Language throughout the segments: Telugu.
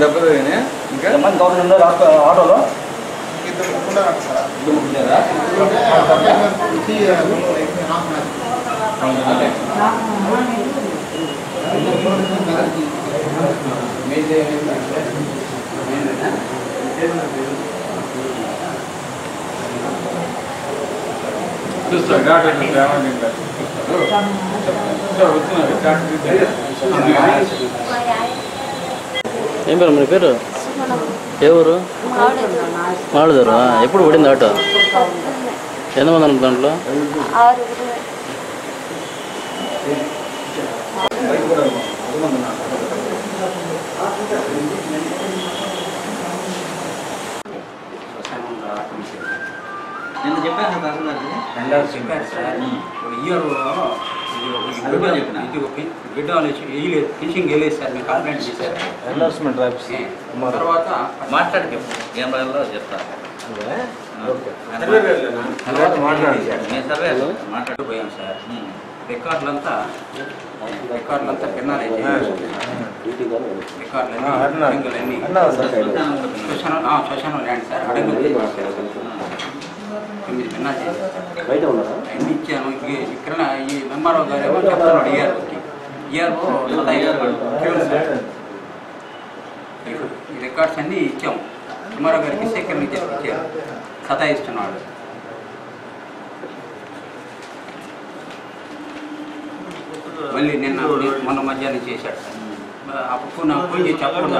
దెబ్బలు ఇంకా ఎంతమంది గవర్నమెంట్ ఉన్నారు ఆటోలో? చూస్తారు డాక్టర్ ఏం పేరు మీ పేరు? ఏ ఊరు? మాడుదారు. ఎప్పుడు పడింది ఆటో? ఎంతమంది ఉన్నారు దాంట్లో? నేను చెప్పాను చెప్పారు సార్. బిడ్డ వేయలేదు, ఫినిషింగ్ వేయలేదు సార్. మీరు కంప్లైంట్ చేశారు. ఎన్ఫోర్స్మెంట్ తర్వాత మాట్లాడితే ఏం రాయాలో చెప్తాను. నేను సర్వే మాట్లాడిపోయాను సార్. రికార్డులంతా పెన్నాలు శ్మశానం ల్యాండ్ సార్. అడగలు 9 పెన్నాలు అన్ని ఇచ్చాను. ఇక్కడ ఈ మెంబర్ గారు చెప్తున్నాడు ఈఆర్ఓ ఈ రికార్డ్స్ అన్నీ ఇచ్చాము. ఎంఆర్ఓ గారికి సేకరణ ఇచ్చారు. సతాయిస్తున్నాడు. మళ్ళీ నిన్న మొన్న మధ్యాహ్నం చేశాడు సార్. అప్పుడు నాకు ఫోన్ చేసి చెప్పకుండా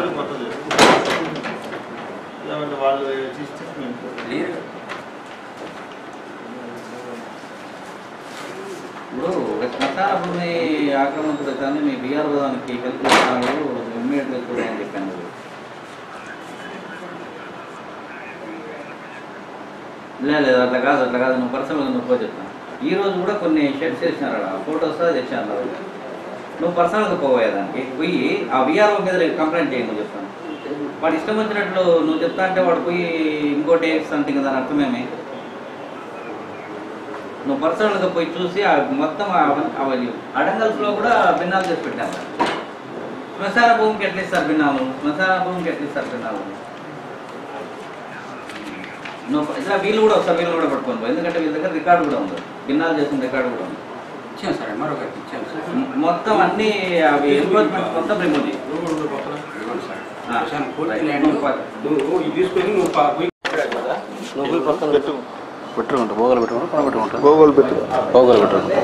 ఇప్పుడు శ్మశాన భూమి ఆక్రమణకు కానీ మీ బీఆర్ఓ దానికి హెల్ప్ చేస్తున్నారు ఇమ్మీడియట్గా కూడా అని చెప్పాను. లేదు అట్లా కాదు నువ్వు పర్సనల్గా నువ్వు పోయి చెప్తాను. ఈ రోజు కూడా కొన్ని షెడ్స్ చేసినారు. ఫోటోస్ తెచ్చాను. నువ్వు పర్సనల్గా పోయేదానికి పోయి ఆ బీఆర్ఓ మీద కంప్లైంట్ చేయమని చెప్తాను. వాడు ఇష్టం వచ్చినట్లు నువ్వు చెప్తా అంటే వాడు పోయి ఇంకోటి అంటే కదా దాని అర్థమేమి? నువ్వు పర్సనల్గా పోయి చూసి మొత్తం అడంగల్స్లో కూడా భిన్నాలు చేసి పెట్టాను. శ్మశాన భూమికి ఎట్లా ఇస్తారు భిన్నాలు? నువ్వు ఇట్లా వీళ్ళు కూడా పట్టుకోను. ఎందుకంటే వీళ్ళ దగ్గర రికార్డు కూడా ఉంది. భిన్నాలు చేసిన రికార్డు కూడా ఉంది. ఇచ్చాను సార్. మరొకటి ఇచ్చాను సార్. మొత్తం అన్నీ అవి ఎన్క్రోచ్మెంట్ మొత్తం రిమూవ్ పెట్టుకుంటా భోగలు పెట్టుకుంటా భోగలు పెట్టుకుంటా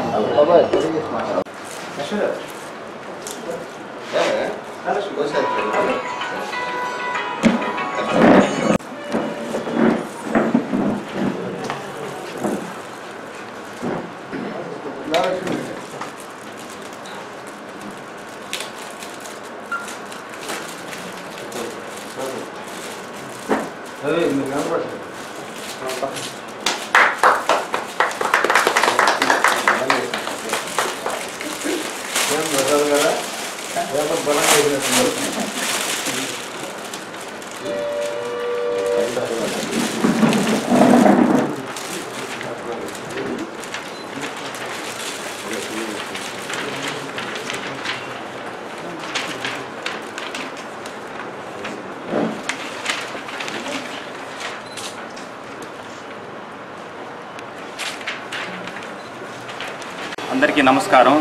అందరికీ నమస్కారం.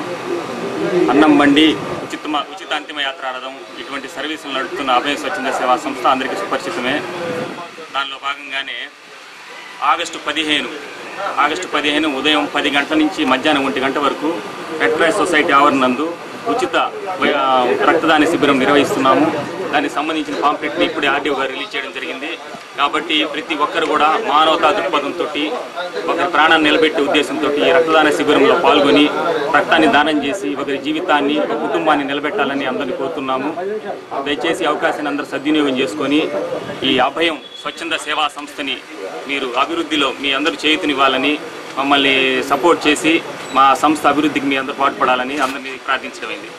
అన్నం బండి ఉచిత అంతిమ యాత్ర రథం ఇటువంటి సర్వీసులు నడుపుతున్న అభయ స్వచ్ఛంద సేవా సంస్థ అందరికీ సుపరిచితమే. దానిలో భాగంగానే ఆగస్టు 15 ఉదయం 10 గంటల నుంచి మధ్యాహ్నం 1 గంట వరకు రెడ్ క్రాస్ సొసైటీ ఆవరణందు ఉచిత రక్తదాన శిబిరం నిర్వహిస్తున్నాము. దానికి సంబంధించిన పాంప్లెట్ని ఇప్పుడే ఆర్డీఓ గారు రిలీజ్ చేయడం జరిగింది. కాబట్టి ప్రతి ఒక్కరు కూడా మానవతా దృక్పథంతో ఒకరి ప్రాణాన్ని నిలబెట్టే ఉద్దేశంతో ఈ రక్తదాన శిబిరంలో పాల్గొని రక్తాన్ని దానం చేసి ఒకరి జీవితాన్ని ఒక కుటుంబాన్ని నిలబెట్టాలని అందరినీ కోరుతున్నాము. దయచేసి అవకాశాన్ని అందరూ సద్వినియోగం చేసుకొని ఈ అభయం స్వచ్ఛంద సేవా సంస్థని మీరు అభివృద్ధిలో మీ అందరూ చేయూతనివ్వాలని, మమ్మల్ని సపోర్ట్ చేసి మా సంస్థ అభివృద్ధికి మీ అందరూ పాటుపడాలని అందరినీ ప్రార్థించడమైంది.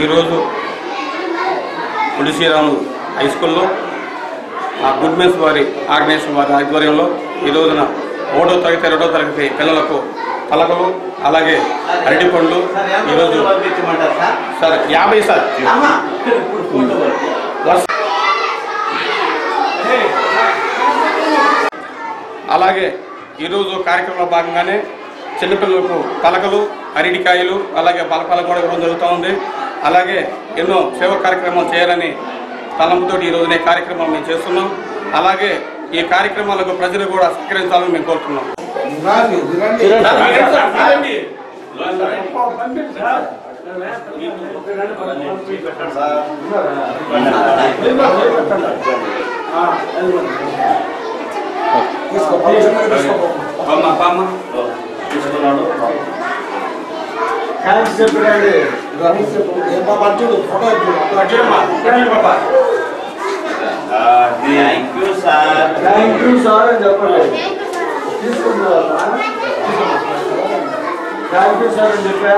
ఈరోజు పులి శ్రీరాములు హై స్కూల్లో గుడ్ మెన్స్ వారి ఆర్గనైజేషన్ వారి ఆధ్వర్యంలో ఈ రోజున 1వ తరగతి 2వ తరగతి పిల్లలకు పలకలు అలాగే అరటి పండ్లు ఈరోజు సార్ 50 సార్ అలాగే ఈరోజు కార్యక్రమంలో భాగంగానే చిన్నపిల్లలకు పలకలు అరటికాయలు అలాగే బలపాల కూడా ఇవ్వడం జరుగుతూ ఉంది. అలాగే ఎన్నో సేవా కార్యక్రమాలు చేయాలని తలంపుతో ఈ రోజునే కార్యక్రమాలు మేము చేస్తున్నాం. అలాగే ఈ కార్యక్రమాలకు ప్రజలు కూడా సహకరించాలని మేము కోరుతున్నాం. థ్యాంక్ యూ సార్ అని చెప్పండి. థ్యాంక్ యూ సార్ అని చెప్పా.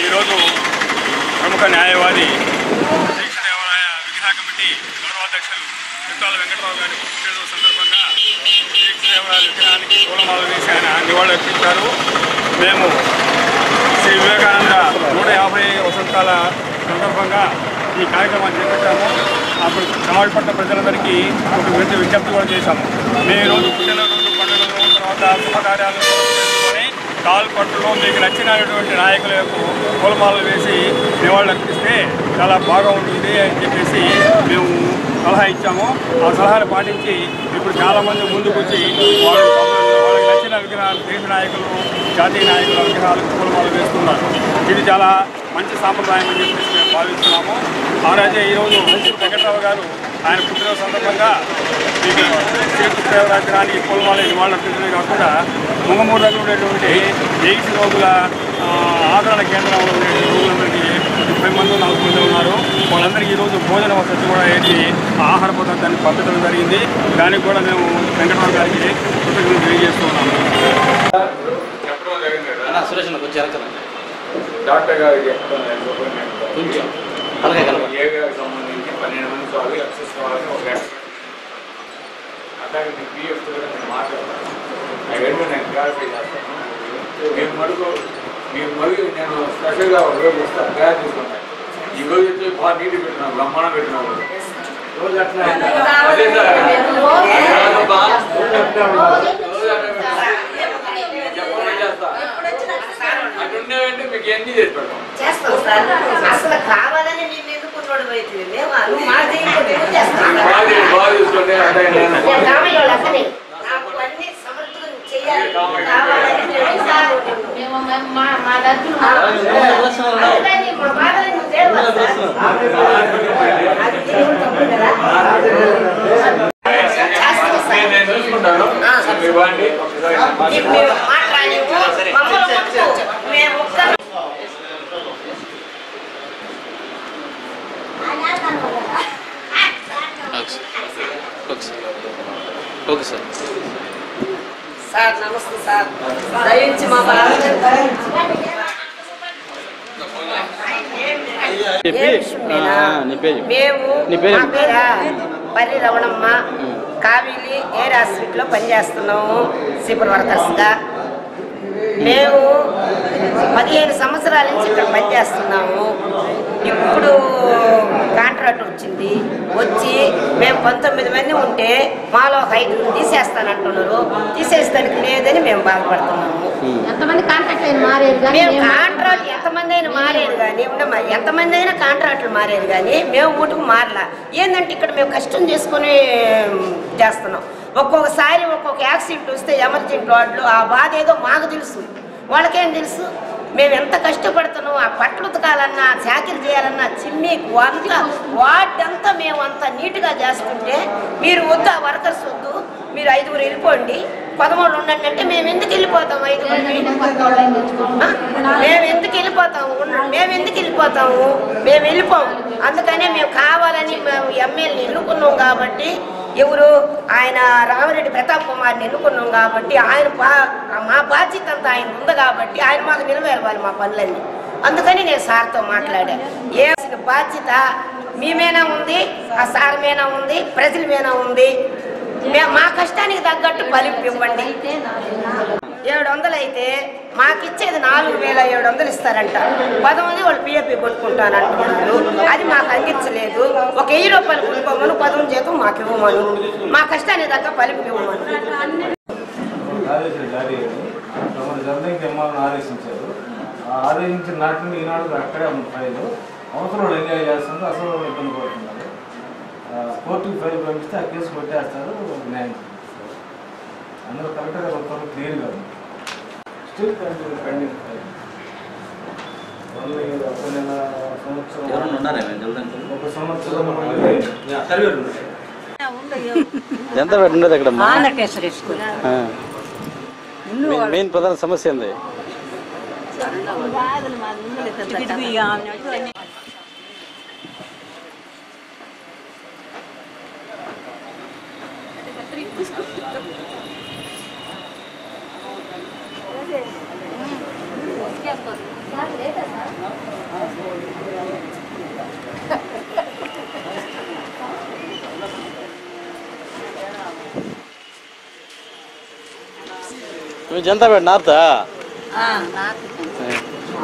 ఈరోజు ప్రముఖ న్యాయవాది శ్రీకృష్ణదేవరాయ విగ్రహ కమిటీ గౌరవాధ్యక్షులు చిత్తాల వెంకటరావు గారి పుట్టినరోజు సందర్భంగా శ్రీకృష్ణదేవరాయ విగ్రహానికి పూలమాలలు వేసి ఆయన నివాళులర్పించారు. మేము శ్రీ వివేకానంద 150 వసంతాల సందర్భంగా ఈ కార్యక్రమాన్ని చేపట్టాము. అప్పుడు సమాజపట్ల ప్రజలందరికీ ఒక విజ్ఞప్తి కూడా చేశాము. మేము ఈరోజు పుట్టినరోజు పండుగలు తర్వాత శుభకార్యాలను చేసుకొని కాల్పట్టులో మీకు నచ్చినటువంటి నాయకులకు పూలమాలలు వేసి నివాళులు అర్పిస్తే చాలా బాగా ఉంటుంది అని చెప్పేసి మేము సలహా ఇచ్చాము. ఆ సలహాను పాటించి ఇప్పుడు చాలామంది ముందుకు వచ్చి వాళ్ళకి నచ్చిన విగ్రహాలు దేశ నాయకులు జాతీయ నాయకుల విగ్రహాలకు పూలమాలలు వేస్తున్నారు. ఇది చాలా మంచి సాంప్రదాయం అని చెప్పేసి మేము భావిస్తున్నాము. మహారాజా ఈరోజు వెంకటరావు గారు ఆయన పుట్టినరోజు సందర్భంగా శ్రీకృష్ణదేవరాయ విగ్రహానికి పూలమాల నివాళులు అర్పించడమే కాకుండా ముంగమూరు దగ్గర ఉండేటువంటి ఎయిడ్స్ రోగుల ఆదరణ కేంద్రంలో ఉండే రోగులందరికీ 30 మంది 40 మంది ఉన్నారు. వాళ్ళందరికీ ఈరోజు భోజన వసతి కూడా ఏంటి ఆహార పదార్థాన్ని పంపించడం జరిగింది. దానికి కూడా మేము వెంకటరావు గారికి కృతజ్ఞతలు తెలియజేస్తున్నాము. డాక్టర్ గారు చెప్తాను కొంచెం ఏరియాకి సంబంధించి 12 మంది వాళ్ళు ఎక్సెస్ కావాలని ఒక అట్లాగే మీ పిఎఫ్ కూడా నేను మాట్లాడతాను. అవన్నీ నేను క్లారిఫై చేస్తాను. మీరు మరియు నేను స్పెషల్గా ఒక రోజు వస్తాను తయారు చేసుకుంటాను. ఈ రోజు అయితే బాగా నీటి పెట్టినాను, బ్రహ్మాండం పెట్టినాను. రోజు అట్లా అదే సార్ అటుండేవంటే మీకు ఎన్ని చేసి పెడతాం. అసలు కావాలని నేను ఎందుకున్నాడు బాగా చూసుకోండి. నాకు అన్ని సమర్థం చేయాలి మా డబ్బులు మా బాధలు నేను చూసుకుంటాను. ఇవ్వండి మేము ఓకే సార్. సార్ నమస్తే సార్. దయించి మా మేము మా పేరా పర్రి రవణమ్మ కావేలి ఎయిర్ హాస్పిటల్లో పనిచేస్తున్నాము సూపర్ వర్కర్స్గా. మేము 15 సంవత్సరాల నుంచి ఇక్కడ పనిచేస్తున్నాము. ఇప్పుడు కాంట్రాక్ట్ వచ్చింది. వచ్చి మేము 19 మంది ఉంటే మాలో 5 తీసేస్తానంటున్నారు. తీసేస్తానికి లేదని మేము బాధపడుతున్నాము. ఎంతమంది కాంట్రాక్ట్ అయినా మారేది కానీ మేము కాంట్రాక్ట్ ఎంతమంది అయినా మారేది కానీ ఎంతమంది అయినా కాంట్రాక్టులు మారేది కానీ మేము ముట్టుకు మారలా. ఏంటంటే ఇక్కడ మేము కష్టం చేసుకుని చేస్తున్నాం. ఒక్కొక్కసారి ఒక్కొక్క యాక్సిడెంట్ వస్తే ఎమర్జెన్సీ వార్డులో ఆ బాధ ఏదో మాకు తెలుసు, వాళ్ళకేం తెలుసు. మేము ఎంత కష్టపడుతున్నాం. ఆ పట్లు ఉతకాలన్నా చాకరీ చేయాలన్నా చిమ్మి అంతా వార్డంతా మేము అంత నీట్గా చేస్తుంటే మీరు వద్దు, ఆ వర్కర్స్ వద్దు, మీరు 5 వెళ్ళిపోండి, 13 ఉండండి అంటే మేము ఎందుకు వెళ్ళిపోతాం? 5 మేము ఎందుకు వెళ్ళిపోతాము? మేము వెళ్ళిపోము. అందుకనే మేము కావాలని మేము ఎమ్మెల్యేని ఎన్నుకున్నాం కాబట్టి, ఎవరు ఆయన రామిరెడ్డి ప్రతాప్ కుమార్ని ఎన్నుకున్నాం కాబట్టి, ఆయన మా బాధ్యత అంతా ఆయన ఉంది కాబట్టి ఆయన మాకు నిలవేరవాలి మా పనులన్నీ. అందుకని నేను సార్తో మాట్లాడాను. ఏ బాధ్యత మీ మీద ఉంది, ఆ సార్ మీద ఉంది, ప్రజల మీద ఉంది. మా కష్టానికి తగ్గట్టు ఫలింపు ఇవ్వండి. 700 అయితే మాకు ఇచ్చేది 4700 ఇస్తారంట. 10 మంది వాళ్ళు పిఎఫ్పి కొనుక్కుంటానంటున్నారు. అది మాకు అందించలేదు. ఒక 1000 రూపాయలు కొనుక్కోమను, 10 జీతం మాకు ఇవ్వమను, మా కష్టానికి తగ్గ ఫలింపు ఇవ్వమను. ఆదేశించారు. ఆదేశించిన నాటి నుండి ఈనాడు అక్కడే ఫైల్ అవసరం ఎంజాయ్ చేస్తున్నారు. అసలు ఇబ్బంది పడుతున్నారు. కోర్టుకి ఫైల్ పంపిస్తే ఆ కేసు కొట్టేస్తారు. న్యాయం అందరూ కరెక్ట్గా కొత్త క్లియర్గా ఉంది. Still pending file. ఒక సంవత్సరం ఎంత ఉండదు అక్కడ. మెయిన్ ప్రధాన సమస్య ఏంది? జనతాపేట నార్తా?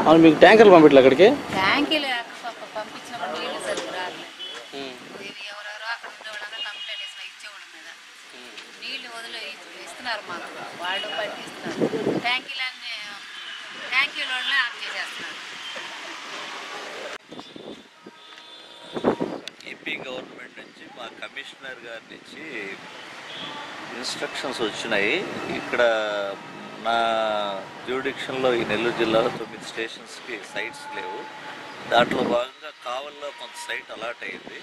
అవును, మీకు ట్యాంకర్లు పంపించలే అక్కడికి? ట్యాంకీలు పంపించినప్పుడు నీళ్ళు సరిగ్గా రాలేదు. ఎవరెవరో అక్కడ ఉండేవాళ్ళంతా కంప్లైంట్ వేసిన ఇచ్చేవాళ్ళ మీద నీళ్ళు వదిలి ఇస్తున్నారు మాకు. వాళ్ళు పట్టిస్తున్నారు. ట్యాంకీలు వాళ్ళనే ఆఫ్ చేసేస్తున్నారు. ఏపీ గవర్నమెంట్ నుంచి మా కమిషనర్ గారి నుంచి ఇన్స్ట్రక్షన్స్ వచ్చినాయి. ఇక్కడ నా జ్యూడిక్షన్లో ఈ నెల్లూరు జిల్లాలో 9 స్టేషన్స్కి సైట్స్ లేవు. దాంట్లో భాగంగా కావల్లో కొంత సైట్ అలాట్ అయింది.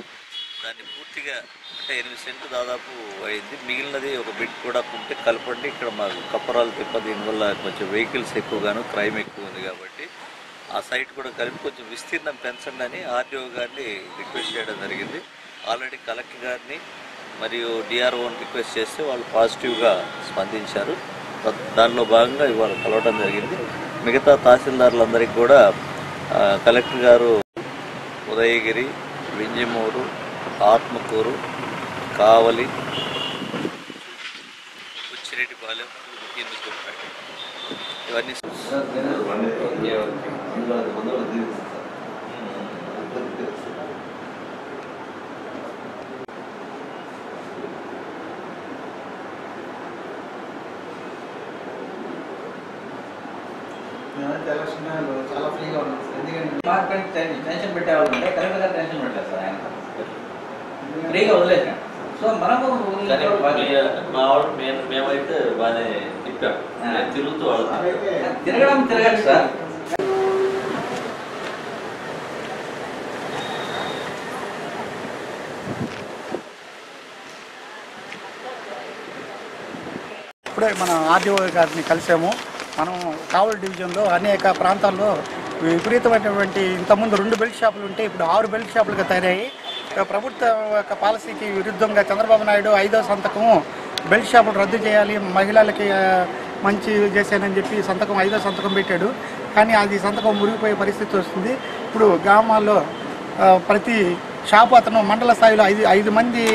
దాన్ని పూర్తిగా అంటే 8 సెంట్లు దాదాపు అయింది. మిగిలినది ఒక బిట్ కూడా ఉంటే కలపండి. ఇక్కడ మాకు కప్పరాలు తిప్ప, దీనివల్ల కొంచెం వెహికల్స్ ఎక్కువగాను క్రైమ్ ఎక్కువ ఉంది కాబట్టి ఆ సైట్ కూడా కలిపి కొంచెం విస్తీర్ణం పెంచండి అని ఆర్డీఓ గారిని రిక్వెస్ట్ చేయడం జరిగింది. ఆల్రెడీ కలెక్టర్ గారిని మరియు డిఆర్ఓని రిక్వెస్ట్ చేస్తే వాళ్ళు పాజిటివ్గా స్పందించారు. దానిలో భాగంగా ఇవాళ కలవడం జరిగింది. మిగతా తహసీల్దారులందరికీ కూడా కలెక్టర్ గారు ఉదయగిరి, వింజమూరు, ఆత్మకూరు, కావలి, ఉచ్చిరెడ్డిపాలెం, కిందకూరుపేట ఇవన్నీ చాలా ఫ్రీగా ఉంది. ఎందుకంటే టెన్షన్ పెట్టేవాళ్ళంటే కరెక్ట్ గా టెన్షన్ పెట్టలేదు సార్. ఆయన ఫ్రీగా వదిలేసాం. సో మనము మా వాళ్ళు మేమైతే బాగానే తిప్పాం. తిరుగుతూ తిరగచ్చు సార్. ఇప్పుడే మన ఆర్డీఓ గారిని కలిసాము. మనం కావలి డివిజన్లో అనేక ప్రాంతాల్లో విపరీతమైనటువంటి ఇంతకుముందు 2 బెల్ట్ షాపులు ఉంటే ఇప్పుడు 6 బెల్ట్ షాపులుగా తయారయ్యాయి. ప్రభుత్వ యొక్క పాలసీకి విరుద్ధంగా చంద్రబాబు నాయుడు 5వ సంతకము బెల్ట్ షాపులు రద్దు చేయాలి, మహిళలకి మంచి చేశానని చెప్పి 5వ సంతకం పెట్టాడు. కానీ అది సంతకం మురిగిపోయే పరిస్థితి వస్తుంది. ఇప్పుడు గ్రామాల్లో ప్రతి షాపు అతను మండల స్థాయిలో 5 మంది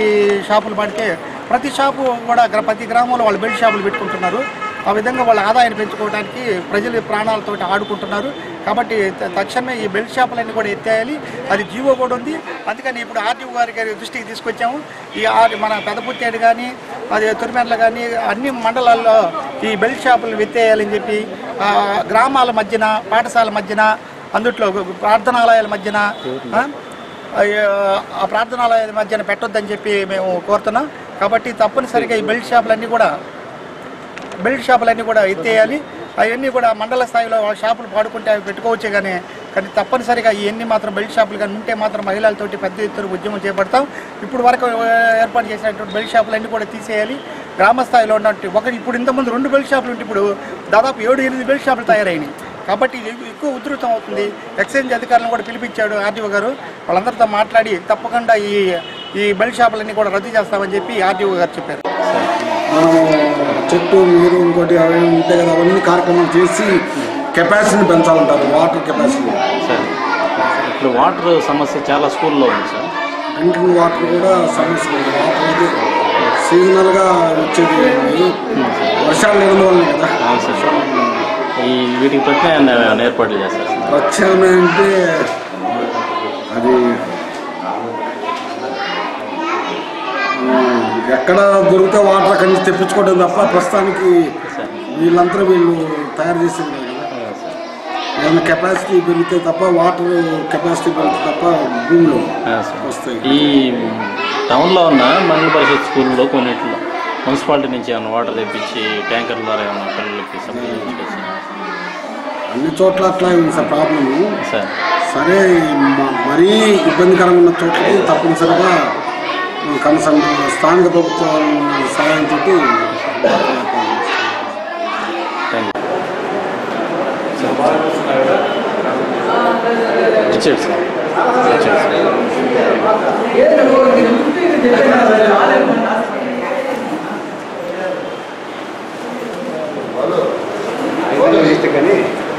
షాపులు పాడితే ప్రతి షాపు కూడా ప్రతి గ్రామంలో వాళ్ళు బెల్ట్ షాపులు పెట్టుకుంటున్నారు. ఆ విధంగా వాళ్ళ ఆదాయాన్ని పెంచుకోవడానికి ప్రజల ప్రాణాలతో ఆడుకుంటున్నారు. కాబట్టి తక్షణమే ఈ బెల్ట్ షాపులన్నీ కూడా ఎత్తేయాలి. అది జీవో కూడా ఉంది. అందుకని ఇప్పుడు ఆర్టీఓ గారి దృష్టికి తీసుకొచ్చాము. ఈ మన పెదపుత్తేడు కానీ అది తొరిమెర్ల కానీ అన్ని మండలాల్లో ఈ బెల్ట్ షాపులు ఎత్తేయాలని చెప్పి గ్రామాల మధ్యన పాఠశాల మధ్యన అందుట్లో ప్రార్థనాలయాల మధ్యన ఆ ప్రార్థనాలయాల మధ్యన పెట్టొద్దని చెప్పి మేము కోరుతున్నాం. కాబట్టి తప్పనిసరిగా ఈ బెల్ట్ షాపులన్నీ కూడా ఎత్తేయాలి. అవన్నీ కూడా మండల స్థాయిలో వాళ్ళ షాపులు పాడుకుంటే అవి పెట్టుకోవచ్చే కానీ తప్పనిసరిగా ఇవన్నీ మాత్రం బెల్ట్ షాపులు కానీ ఉంటే మాత్రం మహిళలతోటి పెద్ద ఎత్తున ఉద్యమం చేపడతాం. ఇప్పుడు వరకు ఏర్పాటు చేసినటువంటి బెల్ట్ షాపులన్నీ కూడా తీసేయాలి. గ్రామ స్థాయిలో ఉన్నట్టు ఇప్పుడు ఇంతకుముందు 2 బెల్ట్ షాపులు ఉంటే ఇప్పుడు దాదాపు 7-8 బెల్ట్ షాపులు తయారైనాయి. కాబట్టి ఇది ఎక్కువ ఉధృతం అవుతుంది. ఎక్సైజ్ అధికారులను కూడా పిలిపించాడు ఆర్టీఓ గారు. వాళ్ళందరితో మాట్లాడి తప్పకుండా ఈ బెల్ట్ షాపులన్నీ కూడా రద్దు చేస్తామని చెప్పి ఆర్టీఓ గారు చెప్పారు. మనం చెట్టు నీరు ఇంకోటి అవి ఉంటాయి కదా, అవన్నీ కార్యక్రమాలు చేసి కెపాసిటీని పెంచాలంటారు. వాటర్ కెపాసిటీ సార్ ఇప్పుడు వాటర్ సమస్య చాలా స్కూల్లో ఉంది సార్. డ్రింకింగ్ వాటర్ కూడా సమస్య. వాటర్ అయితే సీజనల్గా వచ్చేది వర్షాలు లేని వల్ల కదా. వీటికి ప్రత్యామ్నాయం ఏర్పాట్లు చేస్తారు. ప్రత్యామ్నాయం అంటే అది ఎక్కడ దొరికితే వాటర్ అక్కడి నుంచి తెప్పించుకోవడం తప్ప ప్రస్తుతానికి వీళ్ళు తయారు చేసింది కదా. ఏమైనా కెపాసిటీ పెరిగితే తప్ప వాటర్ కెపాసిటీ పెరిగితే తప్ప భూమిలో వస్తాయి. ఈ టౌన్లో ఉన్న మండల పరిషత్ స్కూల్లో కొన్నిట్లో మున్సిపాలిటీ నుంచి ఏమైనా వాటర్ తెప్పించి ట్యాంకర్ ద్వారా ఏమైనా పిల్లలకి సప్లై చేసి అన్ని చోట్ల అట్లా ఉంది సార్ ప్రాబ్లము. సరే మరీ ఇబ్బందికరంగా ఉన్న చోట్లకి తప్పనిసరిగా కనీసం స్థానిక ప్రభుత్వం సహాయంతో కానీ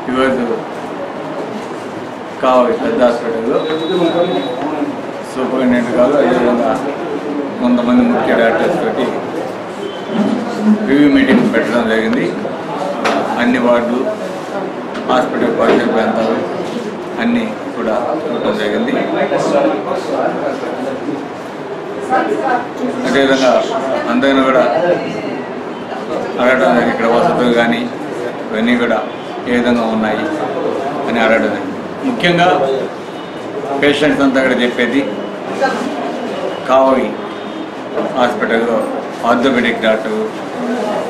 ఈరోజు కావాలి పెద్ద హాస్పిటల్లో సూపరింటెండెంట్ కాదు, అదేవిధంగా కొంతమంది ముఖ్య డాక్టర్స్ తోటి రివ్యూ మీటింగ్ పెట్టడం జరిగింది. అన్ని వార్డులు, హాస్పిటల్ పరిసర ప్రాంతాలు అన్నీ కూడా చూడటం జరిగింది. అదేవిధంగా అందరినీ కూడా అడగడం జరిగింది. ఇక్కడ వసతులు కానీ ఇవన్నీ కూడా ఏ విధంగా ఉన్నాయి అని అడగడం జరిగింది. ముఖ్యంగా పేషెంట్స్ అంతా కూడా చెప్పేది కావలి హాస్పిటల్లో ఆర్థోపెడిక్ డాక్టర్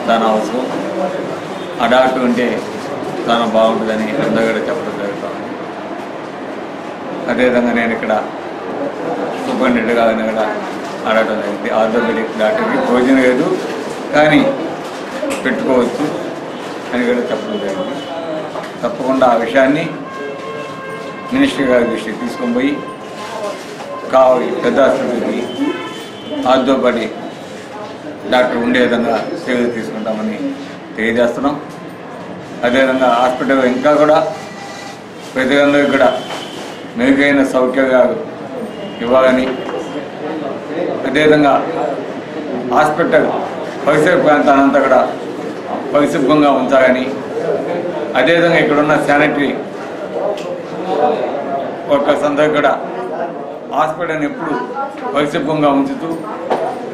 చాలా అవసరం, ఆ డాక్టర్ ఉంటే చాలా బాగుంటుందని అందరూ కూడా చెప్పడం జరుగుతుంది. అదేవిధంగా నేను ఇక్కడ సూపరింటెండెంట్ గారిని కూడా అడగడం జరిగింది. ఆర్థోపెడిక్ డాక్టర్కి భోజనం లేదు కానీ పెట్టుకోవచ్చు అని కూడా చెప్పడం జరిగింది. తప్పకుండా ఆ విషయాన్ని మినిస్టర్ గారి దృష్టికి తీసుకొని పోయి కావలి పెద్ద హాస్పిటల్కి ఆర్థోపెడిక్ డాక్టర్ ఉండే విధంగా చర్యలు తీసుకుంటామని తెలియజేస్తున్నాం. అదేవిధంగా హాస్పిటల్ ఇంకా కూడా ప్రజలందరికీ కూడా మెరుగైన సౌకర్యాలు ఇవ్వాలని, అదేవిధంగా హాస్పిటల్ పరిసర ప్రాంతాలంతా కూడా పరిశుభ్రంగా ఉంచాలని, అదేవిధంగా ఇక్కడున్న శానిటరీ వర్కర్స్ అందరూ కూడా హాస్పిటల్ని ఎప్పుడు పరిశుభ్రంగా ఉంచుతూ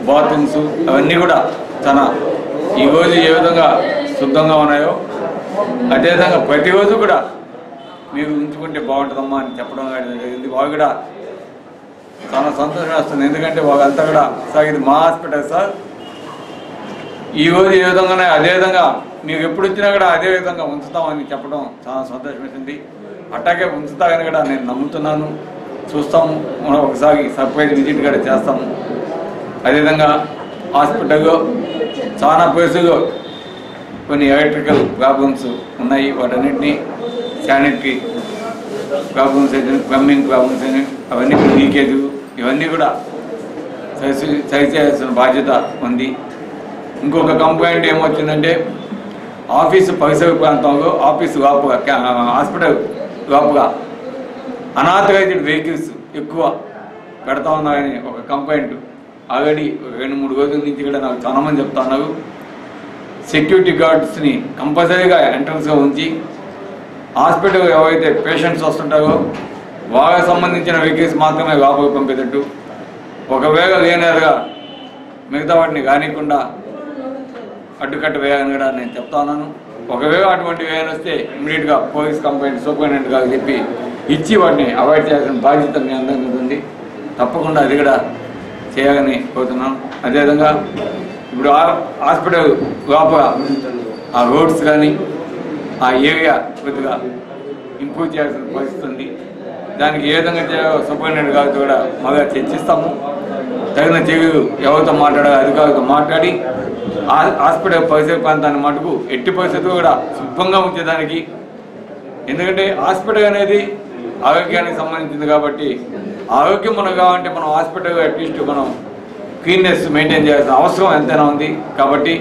బాత్రూమ్స్ అవన్నీ కూడా చాలా ఈరోజు ఏ విధంగా శుద్ధంగా ఉన్నాయో అదేవిధంగా ప్రతిరోజు కూడా మీరు ఉంచుకుంటే బాగుంటుందమ్మా అని చెప్పడం జరిగింది. వారు కూడా చాలా సంతోషం వస్తుంది. ఎందుకంటే వాళ్ళంతా కూడా సార్ ఇది మా హాస్పిటల్ సార్, ఈ రోజు ఏ విధంగానే అదేవిధంగా మీకు ఎప్పుడు వచ్చినా కూడా అదే విధంగా ఉంచుతామని చెప్పడం చాలా సంతోషం వేసింది. అట్టాగే ఉంచుతామని కూడా నేను నమ్ముతున్నాను. చూస్తాము, మనం ఒకసారి సర్ప్రైజ్ విజిట్ కూడా చేస్తాము. అదేవిధంగా హాస్పిటల్లో చాలా ప్లేసుల్లో కొన్ని ఎలక్ట్రికల్ ప్రాబ్లమ్స్ ఉన్నాయి. వాటన్నిటినీ శానిటరీ ప్రాబ్లమ్స్ అయితే, ప్లంబింగ్ ప్రాబ్లమ్స్ అయినా, అవన్నీ లీకేజ్ ఇవన్నీ కూడా సరి చేయాల్సిన బాధ్యత ఉంది. ఇంకొక కంప్లైంట్ ఏమొచ్చిందంటే ఆఫీసు పరిసర ప్రాంతంలో ఆఫీసు లోపల హాస్పిటల్ లోపల అనాథరైజ్డ్ వెహికల్స్ ఎక్కువ పెడతా ఉన్నారని ఒక కంప్లైంట్ ఆల్రెడీ 2-3 రోజుల నుంచి కూడా నాకు చాలామంది చెప్తా ఉన్నారు. సెక్యూరిటీ గార్డ్స్ని కంపల్సరీగా ఎంట్రన్స్గా ఉంచి హాస్పిటల్ ఎవరైతే పేషెంట్స్ వస్తుంటారో వాళ్ళకి సంబంధించిన వెహికల్స్ మాత్రమే లోపలికి పంపేటట్టు, ఒకవేళ లేనేరుగా మిగతా వాటిని కానికుండా అడ్డుకట్ట వేయాలని కూడా నేను చెప్తా ఉన్నాను. ఒకవేళ అటువంటి వేయని వస్తే ఇమీడియట్గా పోలీస్ కంప్లైంట్ సూపరింటెండెంట్ గారికి చెప్పి ఇచ్చి వాటిని అవాయిడ్ చేయాల్సిన బాధ్యత మీ అందరికీ ఉంటుంది. తప్పకుండా అది కూడా చేయాలని కోరుతున్నాను. అదేవిధంగా ఇప్పుడు హాస్పిటల్ లోపల ఆ రోడ్స్ కానీ ఆ ఏరియా కొద్దిగా ఇంప్రూవ్ చేయాల్సిన పరిస్థితి ఉంది. దానికి ఏ విధంగా సూపరింటెండెంట్ గారితో కూడా బాగా చర్చిస్తాము. తగిన చర్యలు ఎవరితో మాట్లాడాలో అధికారులతో మాట్లాడి హాస్పిటల్ పరిసర ప్రాంతాన్ని మటుకు ఎట్టి పరిస్థితులు కూడా శుభ్రంగా ఉంచేదానికి, ఎందుకంటే హాస్పిటల్ అనేది ఆరోగ్యానికి సంబంధించింది కాబట్టి ఆరోగ్యం మనకు కావాలంటే మనం హాస్పిటల్ అట్లీస్ట్ మనం క్లీన్నెస్ మెయింటైన్ చేయాల్సిన అవసరం ఎంతైనా ఉంది. కాబట్టి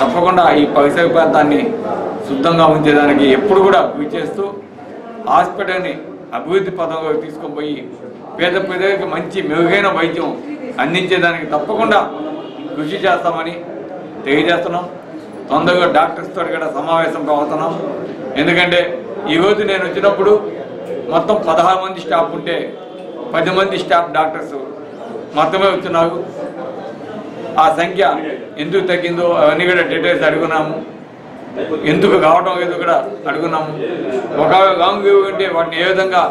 తప్పకుండా ఈ పరిసర ప్రాంతాన్ని శుద్ధంగా ఉంచేదానికి ఎప్పుడు కూడా కృషి చేస్తూ హాస్పిటల్ని అభివృద్ధి పదంలో తీసుకొని పోయి పేద ప్రజలకు మంచి మెరుగైన వైద్యం అందించేదానికి తప్పకుండా కృషి చేస్తామని తెలియజేస్తున్నాం. తొందరగా డాక్టర్స్తో కూడా సమావేశం అవుతున్నాం. ఎందుకంటే ఈరోజు నేను వచ్చినప్పుడు మొత్తం 16 మంది స్టాఫ్ ఉంటే 10 మంది స్టాఫ్ డాక్టర్స్ మాత్రమే వచ్చినారు. ఆ సంఖ్య ఎందుకు తగ్గిందో అవన్నీ కూడా డీటెయిల్స్ అడుగున్నాము. ఎందుకు కావడం లేదు కూడా అడుగున్నాము. ఒకవేళ లాంగ్ వ్యూ ఉంటే వాటిని ఏ విధంగా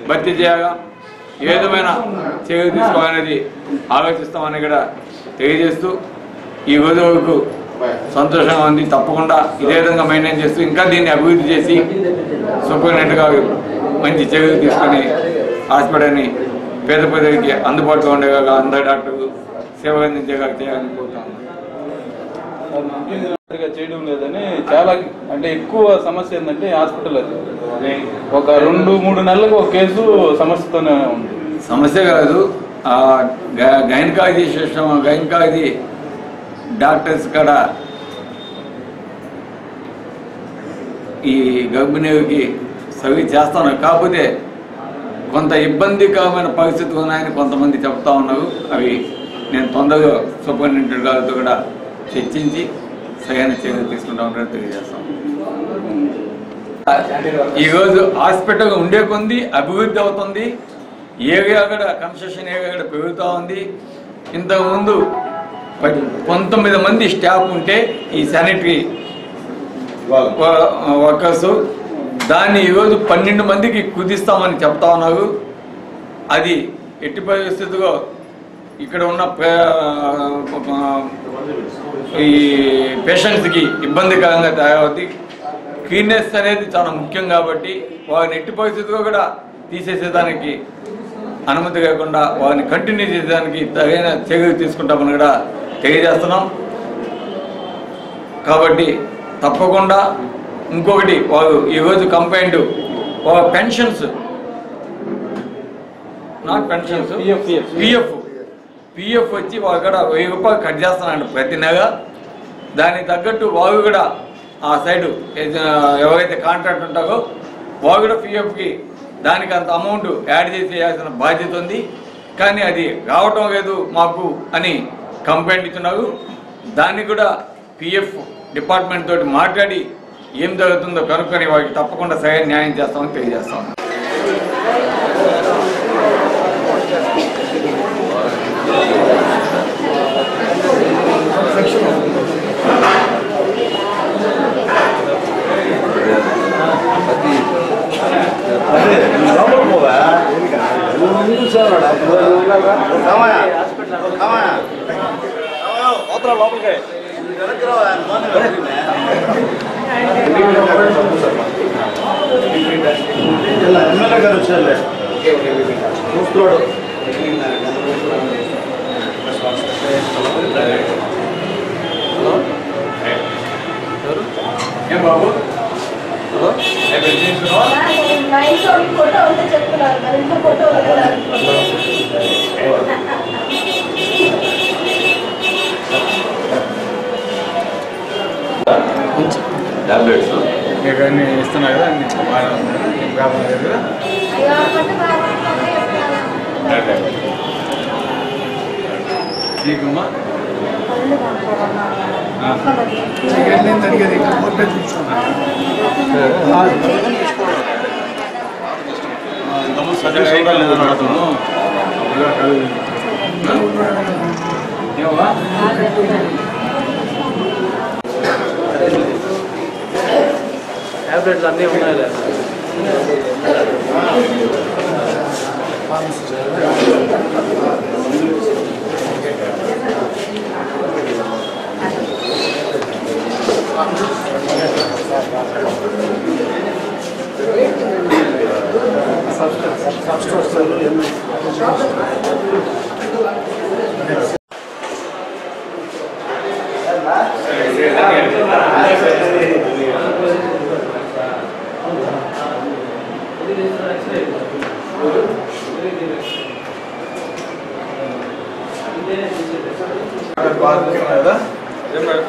భర్తీ చేయాలా, ఏ విధమైన చర్యలు తీసుకోవాలనేది ఆలోచిస్తామని కూడా తెలియజేస్తూ ఈ రోజు వరకు సంతోషంగా ఉంది. తప్పకుండా ఇదే విధంగా మెయింటైన్ చేస్తూ ఇంకా దీన్ని అభివృద్ధి చేసి సూపరింటెండెంట్ గారు మంచి చర్యలు తీసుకొని హాస్పిటల్ని పేద ప్రజలకి అందుబాటులో ఉండేగా అందరి డాక్టర్లు సేవలు అందించేగా చేయాలని కోరుతాను. చేయడం లేదని చాలా అంటే ఎక్కువ సమస్య ఏంటంటే హాస్పిటల్ అది ఒక 2-3 నెలలకు ఒక కేసు సమస్యతోనే ఉంది. సమస్య కాదు, గైనకాలజీ డాక్టర్స్ కూడా ఈ గర్భిణీకి సర్వీస్ చేస్తాను. కాకపోతే కొంత ఇబ్బందికరమైన పరిస్థితులు ఉన్నాయని కొంతమంది చెప్తా ఉన్నారు. అవి నేను తొందరగా సూపరింటెండెంట్ గారితో కూడా చర్చించి సరైన చర్యలు తీసుకుంటామని తెలియజేస్తాం. ఈరోజు హాస్పిటల్ ఉండే కొంది అభివృద్ధి అవుతుంది. ఏరియా కూడా కన్స్ట్రక్షన్ ఏరియా కూడా పెరుగుతూ ఉంది. ఇంతకుముందు 19 మంది స్టాఫ్ ఉంటే ఈ శానిటరీ వర్కర్స్, దాన్ని ఈరోజు 12 మందికి కుదిస్తామని చెప్తా ఉన్నారు. అది ఎట్టి పరిస్థితుల్లో ఇక్కడ ఉన్న ఈ పేషెంట్స్కి ఇబ్బందికరంగా తయారవుతుంది. క్లీన్నెస్ అనేది చాలా ముఖ్యం కాబట్టి వారిని ఎట్టి పరిస్థితుల్లో కూడా తీసేసేదానికి అనుమతి లేకుండా వారిని కంటిన్యూ చేసేదానికి తగిన చర్యలు తీసుకుంటామని కూడా తెలియజేస్తున్నాం. కాబట్టి తప్పకుండా ఇంకొకటి వారు ఈరోజు కంప్లైంట్ వాళ్ళ పెన్షన్స్ పిఎఫ్ వచ్చి వాళ్ళు కూడా 1000 రూపాయలు కట్ చేస్తానండి ప్రతి నెల. దానికి తగ్గట్టు వాళ్ళు కూడా ఆ సైడు ఎవరైతే కాంట్రాక్ట్ ఉంటారో వాళ్ళు కూడా పిఎఫ్కి దానికి అంత అమౌంట్ యాడ్ చేసి వేయాల్సిన బాధ్యత ఉంది. కానీ అది రావటం లేదు మాకు అని కంప్లైంట్ ఇస్తున్నారు. దాన్ని కూడా పిఎఫ్ డిపార్ట్మెంట్ తోటి మాట్లాడి ఏం జరుగుతుందో కనుక్కొని వారికి తప్పకుండా సరైన న్యాయం చేస్తామని తెలియజేస్తాం. అదే ఎమ్మెల్యే గారు వచ్చారులే చూస్తున్నాడు. ఏం బాబు ఫోటో ఉంటే చెప్తున్నారు మరి ఇంట్లో ఫోటో టాబ్లెట్స్ మీకు అన్ని ఇస్తున్నా కదా అన్ని బాగా ప్రాబ్లం లేదు కదా. నీకమ్మా టాబ్లెట్స్ అన్నీ ఉన్నాయి లేదా?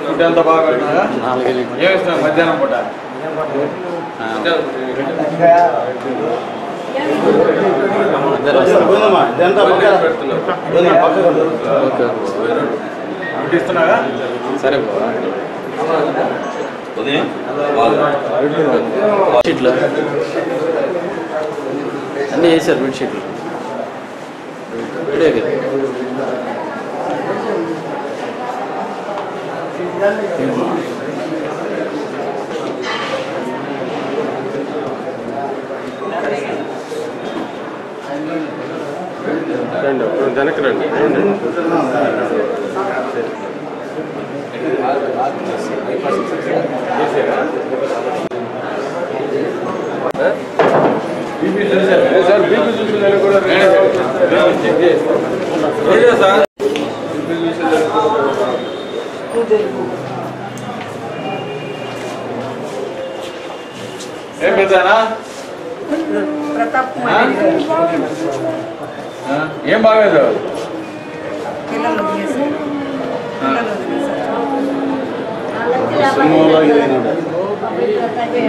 ఫుడ్ ఎంత బాగా పెడుతున్నారా? ఏమి ఇస్తున్నారు మధ్యాహ్నం పూట? ఇస్తున్నారా? సరే బెడ్షీట్లు అన్నీ వేసారు. బెడ్షీట్లు ఇప్పుడే కదా. రండి వెనక్కి రండి. సార్ బీపీ చూసిన కూడా సార్ ఏం పెద్దానా ఏం బాగలేదు?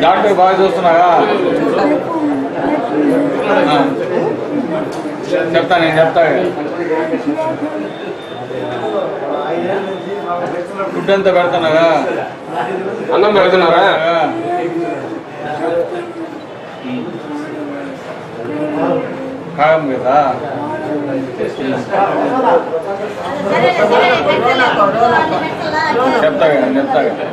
డాక్టర్ బాగా చూస్తున్నారా? చెప్తా నేను చెప్తా. ఫుడ్ అంతా పెడుతున్నారా? అన్నం పెడుతున్నారా? కారం కదా. చెప్తా చెప్తా చెప్తా చెప్తా.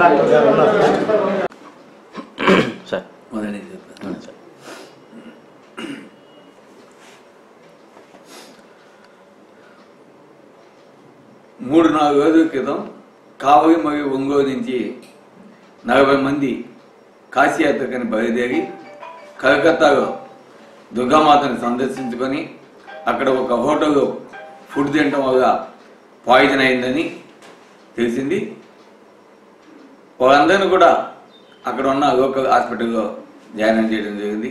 డాక్టర్ గారు ఉన్నారు. సార్ మొదలై చెప్తాను సార్. 3-4 రోజుల క్రితం కావలి మరియు ఒంగోలు నుంచి 40 మంది కాశీయాత్రకని బయలుదేరి కలకత్తాలో దుర్గామాతను సందర్శించుకొని అక్కడ ఒక హోటల్లో ఫుడ్ తినడం వల్ల పాయిజన్ అయిందని తెలిసింది. వాళ్ళందరినీ కూడా అక్కడ ఉన్న లోకల్ హాస్పిటల్లో జాయిన్ చేయడం జరిగింది.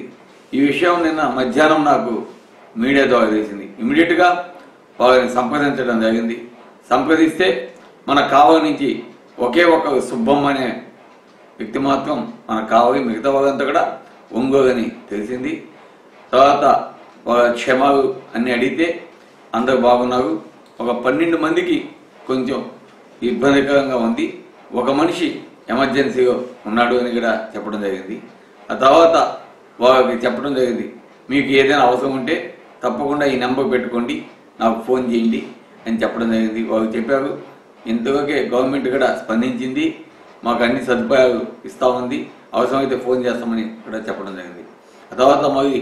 ఈ విషయం నిన్న మధ్యాహ్నం నాకు మీడియా ద్వారా తెలిసింది. ఇమీడియట్గా వాళ్ళని సంప్రదించడం జరిగింది. సంప్రదిస్తే మన కావలి నుంచి ఒకే ఒక సుబ్బమ్మ అనే వ్యక్తి మాత్రం మన కావలి, మిగతా వాళ్ళంతా కూడా ఒంగోలు అని తెలిసింది. తర్వాత వాళ్ళ క్షమాలు అన్నీ అడిగితే అందరూ బాగున్నారు. ఒక 12 మందికి కొంచెం ఇబ్బందికరంగా ఉంది. ఒక మనిషి ఎమర్జెన్సీలో ఉన్నాడు అని కూడా చెప్పడం జరిగింది. ఆ తర్వాత వాళ్ళకి చెప్పడం జరిగింది, మీకు ఏదైనా అవసరం ఉంటే తప్పకుండా ఈ నెంబర్ పెట్టుకోండి, నాకు ఫోన్ చేయండి అని చెప్పడం జరిగింది. వాళ్ళు చెప్పారు. ఇంతవరకే గవర్నమెంట్ కూడా స్పందించింది, మాకు అన్ని సదుపాయాలు ఇస్తూ ఉంది, అవసరమైతే ఫోన్ చేస్తామని కూడా చెప్పడం జరిగింది. ఆ తర్వాత మరి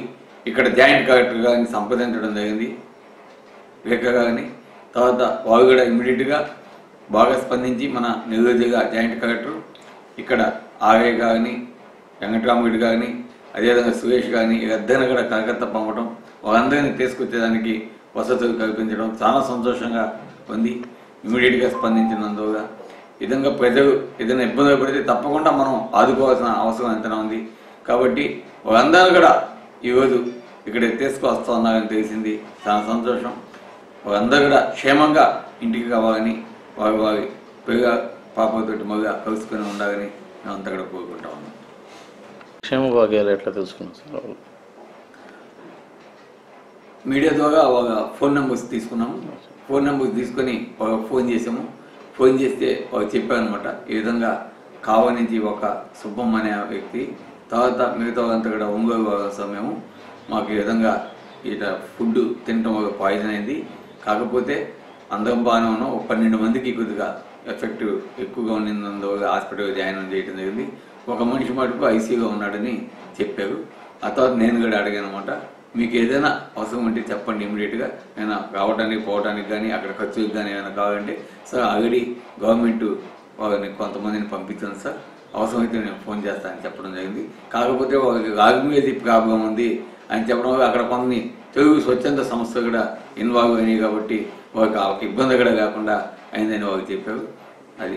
ఇక్కడ జాయింట్ కలెక్టర్ గారిని సంప్రదించడం జరిగింది, రేఖ గారిని. తర్వాత వాళ్ళు కూడా ఇమ్మీడియట్గా బాగా స్పందించి మన నెల్లూరు జిల్లా జాయింట్ కలెక్టర్ ఇక్కడ ఆర్ఏ గారిని, వెంకటరామరెడ్డి గారిని, అదేవిధంగా సురేష్ గారిని ఇద్దరిని కూడా కలకత్తా పంపడం, వాళ్ళందరినీ తీసుకొచ్చేదానికి వసతులు కల్పించడం చాలా సంతోషంగా ఉంది. ఇమీడియట్గా స్పందించినందువల్ల ఈ విధంగా ప్రజలు ఏదైనా ఇబ్బందులు పడితే తప్పకుండా మనం ఆదుకోవాల్సిన అవసరం ఎంతైనా ఉంది. కాబట్టి వాళ్ళందరూ కూడా ఈరోజు ఇక్కడ తీసుకొస్తా ఉన్నారని తెలిసింది. చాలా సంతోషం. వాళ్ళందరూ కూడా క్షేమంగా ఇంటికి కావాలని, వారి పిల్ల పాపతోటి మళ్ళీ కలుసుకొని ఉండాలని మేము అంతా కూడా కోరుకుంటా ఉన్నాం. క్షేమ భాగ్యాలు ఎట్లా తెలుసుకున్నాం సార్? మీడియా ద్వారా వాళ్ళ ఫోన్ నెంబర్స్ తీసుకున్నాము. ఫోన్ నెంబర్స్ తీసుకొని వాళ్ళకి ఫోన్ చేసాము. ఫోన్ చేస్తే వాళ్ళు చెప్పారనమాట, ఈ విధంగా కావలి నుంచి ఒక సుబ్బమ్మ అనే వ్యక్తి, తర్వాత మిగతా వాళ్ళంతా కూడా ఒంగోలు సమయము మాకు ఈ విధంగా ఇట్లా ఫుడ్ తినటం వల్ల పాయిజన్ అయింది. కాకపోతే అందరం బాగానే ఉన్నాం. 12 మందికి కొద్దిగా ఎఫెక్ట్ ఎక్కువగా ఉన్నందువల్ల హాస్పిటల్ జాయిన్ చేయడం జరిగింది. ఒక మనిషి మటుకు ఐసీయూలో ఉన్నాడని చెప్పారు. ఆ తర్వాత నేను కూడా అడిగాను అనమాట, మీకు ఏదైనా అవసరం ఉంటే చెప్పండి, ఇమీడియట్గా నేను రావడానికి పోవడానికి కానీ అక్కడ ఖర్చులకు కానీ ఏమైనా కావాలంటే సార్ ఆల్రెడీ గవర్నమెంట్ వాళ్ళని కొంతమందిని పంపించాను సార్, అవసరమైతే నేను ఫోన్ చేస్తానని చెప్పడం జరిగింది. కాకపోతే వాళ్ళకి లాంగ్వేజ్ ప్రాబ్లం ఉంది అని చెప్పడం వల్ల అక్కడ కొన్ని తెలుగు స్వచ్ఛంద సంస్థలు కూడా ఇన్వాల్వ్ అయినాయి కాబట్టి వాళ్ళకి ఇబ్బంది కూడా లేకుండా అయిందని వాళ్ళు చెప్పారు. అది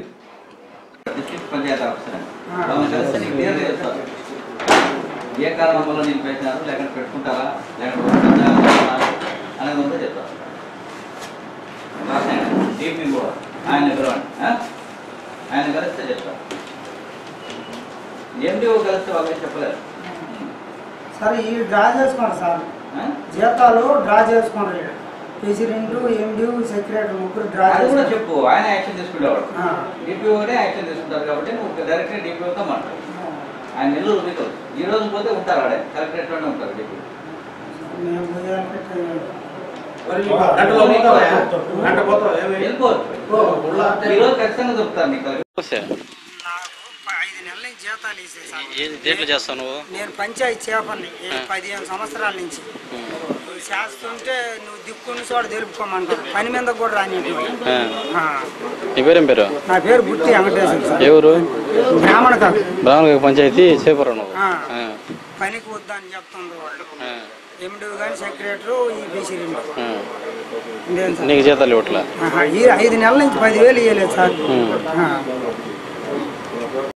ఏ కారణం వల్ల నేను పెట్టినారు, లేకపోతే పెట్టుకుంటారా, లేకపోతే అనేది ఉందో చెప్తారు. డీపీ కూడా ఆయన పిలవండి, ఆయన కలిస్తే చెప్తారు. ఎండిఓ కలిస్తే వాళ్ళకి చెప్పలేరు సార్. ఈ డ్రా చేసుకోండి సార్, జీతాలు డ్రా చేసుకోండి. ప్రెసిడెంట్, ఎండి, సెక్రటరీ ముగ్గురు డ్రా అది కూడా చెప్పు. ఆయన యాక్షన్ తీసుకునేవాడు, డిపిఓనే యాక్షన్ తీసుకుంటారు కాబట్టి నువ్వు డైరెక్ట్గా డిపిఓతో మాట్లాడు. ఆయన నెల్లూరు మీకు ఈ రోజు పోతే ఉంటారు, ఆడే కలెక్టరేట్లోనే ఉంటారు డిపిఓ. వెళ్ళిపోవచ్చు, ఈరోజు ఖచ్చితంగా దొరుకుతారు నీకు. 5 నెలల నుంచి జీతాలు ఇచ్చేసాను. దేంట్లో చేస్తావు నువ్వు? నేను పంచాయతీ చేపని 15 సంవత్సరాల నుంచి చేస్తుంటే నువ్వు దిక్కుని చోట తెలుపుకోమంటావు, పని మీద కూడా రాని. నీ పేరేం పేరు? నా పేరు బుట్టి వెంకటేశ్వర. ఎవరు? బ్రాహ్మణ పంచాయతీ చేపరా నువ్వు? పనికి వద్దని చెప్తుంది వాళ్ళు, ఎండి కానీ సెక్రటరీ, ఈ ప్రెసిడెంట్. నీకు జీతాలు ఇవ్వట్లా? 5 నెలల నుంచి 10,000 ఇవ్వలేదు సార్.